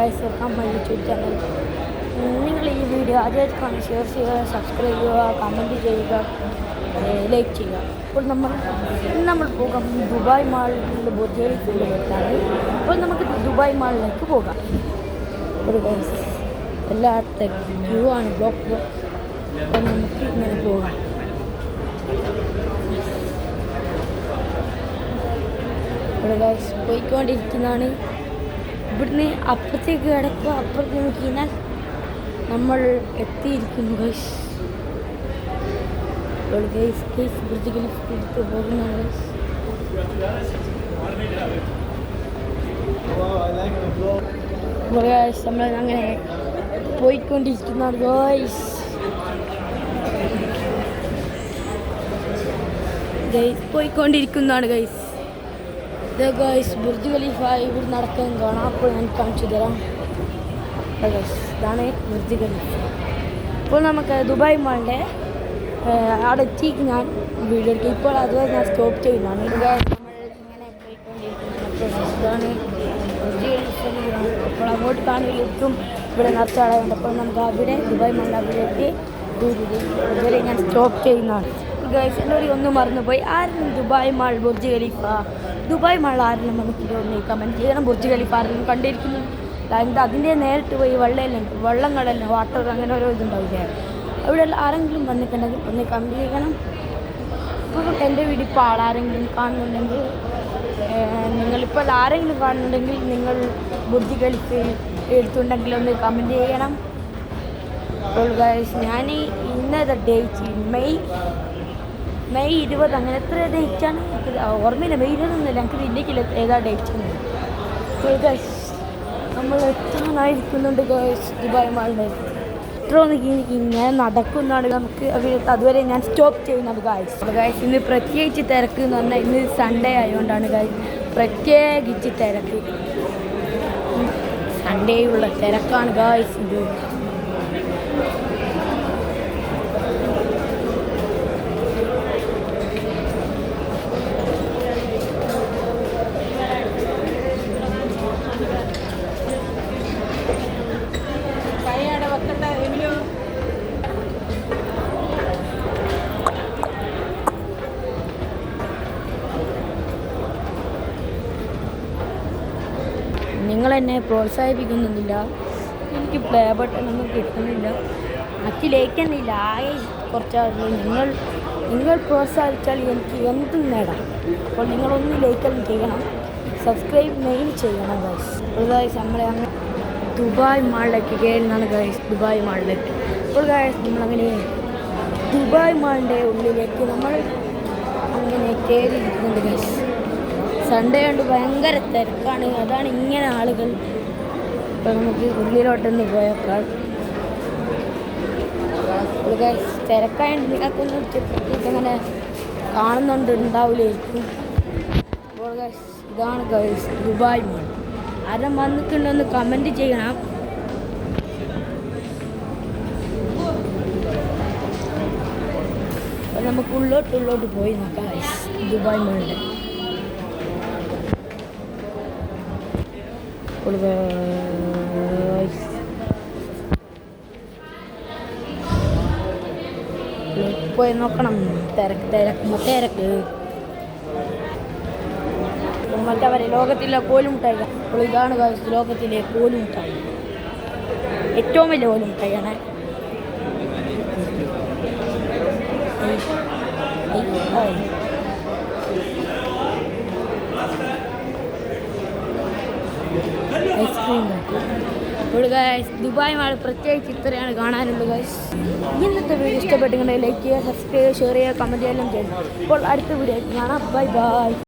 Guys, welcome my YouTube channel. നിങ്ങൾ ഈ video ആദ്യമായിട്ടാണ് ഷെയർ ചെയ്യുക, സബ്സ്ക്രൈബ് ചെയ്യുക, കമൻറ്റ് ചെയ്യുക, ലൈക്ക് ചെയ്യുക. അപ്പോൾ നമ്മൾ പോകാം ദുബായ് മാളിൽ ബുർജ് ഖലീഫയിലാണ്. അപ്പോൾ നമുക്ക് ദുബായ് മാളിലേക്ക് പോകാം. ഒരു ഗൈസ് എല്ലാത്ത ക്യൂ ആണ്, ബ്ലോക്ക്. അപ്പോൾ നമുക്ക് ഇങ്ങനെ പോകാം. ഒരു ഗൈസ് പോയിക്കൊണ്ടിരിക്കുന്നതാണ്. ഇവിടുന്ന് അപ്പുറത്തേക്ക് കിടക്കുക, അപ്പുറത്ത് നോക്കിയാൽ നമ്മൾ എത്തിയിരിക്കുന്നു ഗൈസ്. ബുർജ് ഖലീഫയിലേക്ക് പോകുന്നതാണ് ഗൈസ്. നമ്മൾ അങ്ങനെ പോയിക്കൊണ്ടിരിക്കുന്നതാണ് ഗൈസ്. പോയിക്കൊണ്ടിരിക്കുന്നതാണ് ഗൈസ്. ഗൈസ് ബുർജ് ഖലീഫ ഇവിടെ നടക്കാൻ കാണാം. അപ്പോൾ ഞാൻ കാണിച്ചു തരാം ഗൈസ്. ഇതാണ് ബുർജ് ഖലീഫ. ഇപ്പോൾ നമുക്ക് ദുബായ് മാളിൻ്റെ അവിടെ എത്തി ഞാൻ വീഡിയോ എടുക്കുക. ഇപ്പോൾ അതുവരെ ഞാൻ സ്റ്റോപ്പ് ചെയ്യുന്നതാണ്. നമ്മൾ ഇങ്ങനെ പോയിക്കൊണ്ടിരിക്കുന്നത് ഇതാണ് ബുർജ് ഖലീഫ. അപ്പോൾ അങ്ങോട്ട് കാണുകയും ഇവിടെ നിറച്ചാളുണ്ട്. അപ്പോൾ നമുക്ക് അവിടെ ദുബായ് മാളിൽ അവിടേക്ക് ഇതുവരെ ഞാൻ സ്റ്റോപ്പ് ചെയ്യുന്നതാണ് ഗൈസ്. എന്നോട് ഒന്നും മറന്നുപോയി, ആരും Dubai mall Burj Khalifa Dubai mall ആരെങ്കിലും നമുക്ക് ഒന്ന് കമൻറ്റ് ചെയ്യണം. ബുർജ് ഖലീഫ ആരെങ്കിലും കണ്ടിരിക്കുന്നു എന്താ അതിൻ്റെ നേരിട്ട് പോയി വെള്ളങ്ങളല്ല വാട്ടർ അങ്ങനെ ഓരോ ഇതുണ്ടാവില്ലേ, അവിടെ ആരെങ്കിലും വന്നിട്ടുണ്ടെങ്കിൽ ഒന്ന് കമൻറ്റ് ചെയ്യണം. ഇപ്പോൾ എൻ്റെ വീഡിയോ ഇപ്പോൾ ആളാരെങ്കിലും കാണുന്നുണ്ടെങ്കിൽ, നിങ്ങളിപ്പോൾ ആരെങ്കിലും കാണുന്നുണ്ടെങ്കിൽ നിങ്ങൾ ബുർജ് ഖലീഫ എടുത്തുണ്ടെങ്കിൽ ഒന്ന് കമൻറ്റ് ചെയ്യണം. അപ്പോൾ ഗൈസ് ഞാൻ ഇന്നത്തെ ഡേറ്റ് മെയ് 20 അങ്ങനെ എത്ര ഡേറ്റാണ് എനിക്ക് ഓർമ്മയില്ല. മെയ് 20 ഞങ്ങൾക്ക് ഇല്ലേക്കില്ല ഏതാ ഡേറ്റ് ആണ്. അപ്പോൾ ഗൈസ് നമ്മൾ എത്താനായിരിക്കുന്നുണ്ട് ഗൈസ് ദുബായ് മാളിൻ്റെ. എത്ര ഇങ്ങനെ നടക്കുന്നതാണ് നമുക്ക് അതുവരെ ഞാൻ സ്റ്റോപ്പ് ചെയ്യുന്നത് ഗൈസ്. ഇന്ന് പ്രത്യേകിച്ച് തിരക്ക് എന്ന് പറഞ്ഞാൽ ഇന്ന് സൺഡേ ആയതുകൊണ്ടാണ് ഗൈസ് പ്രത്യേകിച്ച് തിരക്ക്. സൺഡേ ഉള്ള തിരക്കാണ് ഗൈസ് ഇത്. നിങ്ങളെന്നെ പ്രോത്സാഹിപ്പിക്കുന്നില്ല, എനിക്ക് പ്ലേ ബട്ടണൊന്നും കിട്ടുന്നില്ല, എനിക്ക് ലൈക്കുന്നില്ല. ആകെ കുറച്ചാളുകൾ നിങ്ങൾ പ്രോത്സാഹിച്ചാൽ എനിക്ക് എന്തും നേടാം. അപ്പോൾ നിങ്ങളൊന്ന് ലൈക്കെല്ലാം ചെയ്യണം, സബ്സ്ക്രൈബ് മെയിൻ ചെയ്യണം ഗൈസ്. ഗൈസ് നമ്മളെ അങ്ങനെ ദുബായ് മാളിലേക്ക് കയറുന്നതാണ് ഗൈസ്. ദുബായ് മാളിലേക്ക് അപ്പോൾ ഗൈസ് നമ്മളങ്ങനെ ദുബായ് മാളിൻ്റെ ഉള്ളിലേക്ക് നമ്മൾ അങ്ങനെ കയറിയിരിക്കുന്നുണ്ട് ഗൈസ്. സൺഡേ കൊണ്ട് ഭയങ്കര തിരക്കാണ്, അതാണ് ഇങ്ങനെ ആളുകൾ. ഇപ്പോൾ നമുക്ക് ഉള്ളിലോട്ടൊന്ന് പോയേക്കാൾ ഗൈസ് തിരക്കായതുകൊണ്ട് നിങ്ങൾക്കൊന്നും അങ്ങനെ ഉണ്ടാവില്ലായിരിക്കും. അപ്പോൾ ഗൈസ് ഇതാണ് ഗൈസ് ദുബായ് മാൾ. ആരും വന്നിട്ടുണ്ടെന്ന് കമൻറ്റ് ചെയ്യണം. അപ്പോൾ നമുക്ക് ഉള്ളോട്ട് പോയി നോക്കാം ഗൈസ് ദുബായ് മാളിൻ്റെ. പോയി നോക്കണം. തിരക്ക് മറ്റവരെ ലോകത്തിലെ കോലുമുട്ടായി. അപ്പോൾ ഇതാണ് ലോകത്തിലെ കോലുമുട്ടായി, ഏറ്റവും വലിയ കോലുമുട്ടായിയാണ്. ഐസ്ക്രീം ഇവിടെ ഗൈസ് ദുബായ് മാൾ പ്രത്യേകിച്ച് ഇത്രയാണ് കാണാനുള്ളത് ഗൈസ്. ഇന്നത്തെ വീഡിയോ ഇഷ്ടപ്പെട്ടെങ്കിൽ ലൈക്ക് ചെയ്യുക, സബ്സ്ക്രൈബ് ചെയ്യുക, ഷെയർ ചെയ്യുക, കമൻറ്റ് എല്ലാം ചെയ്യണം. അപ്പോൾ അടുത്ത വീഡിയോ കാണാം. Bye bye.